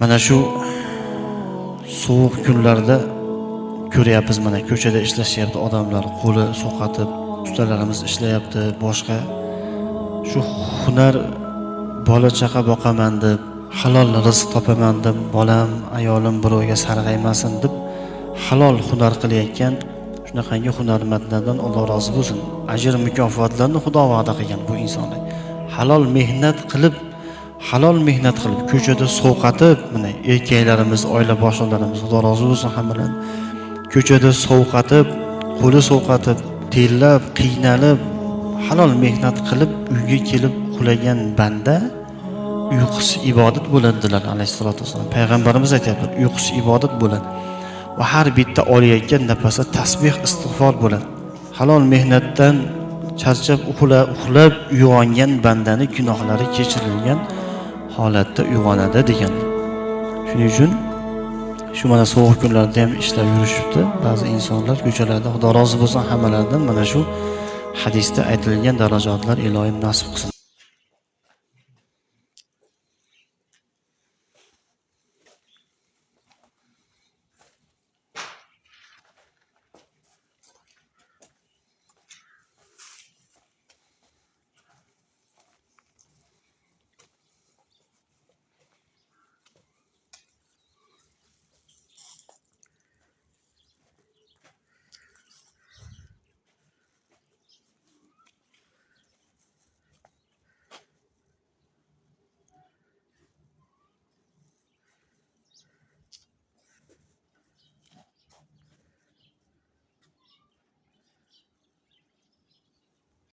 Mana shu sovuq kunlarda ko'ryapmiz, mana ko'chada ishlashyapti odamlar, qo'li so'qatib, ustalarimiz ishlayapti, boshqa shu hunar bola chaqa boqaman deb, halol rizq topaman deb, bolam, ayolim birovga sarg'aymasin deb halol hunar qilayotgan shunaqangi hunarmandlardan Alloh rozi bo'lsin. Ajr mukofotlarni Xudo va'da qilgan bu insonlar. Halol mehnat qilib ko'chada sovqatib, mana erkaklarimiz, oila boshliqlarimiz Xudo rozi bo'lsin hammadan. Ko'chada sovqatib, qo'li sovqatib, terlab, qiynalib, halol mehnat qilib uyga kelib qulagan banda uyqusi ibodat bo'ladilar alayhisolatu vasallam. Payg'ambarimiz aytadilar, uyqusi ibodat bo'ladi. Va har bitta olayotgan nafasda tasbih, istig'for bo'ladi. Halol mehnatdan charchab, uxlab uyg'ongan bandani gunohlari kechirilgan holatda uyg'onadi degan. Shuning uchun shu mana sovuq kunlarda ham ishlab yurishibdi ba'zi insonlar ko'chalarda. Xudo rozi bo'lsin hammalaridan. Mana shu hadisda aytilgan darajatlar iloyim nasib qilsin.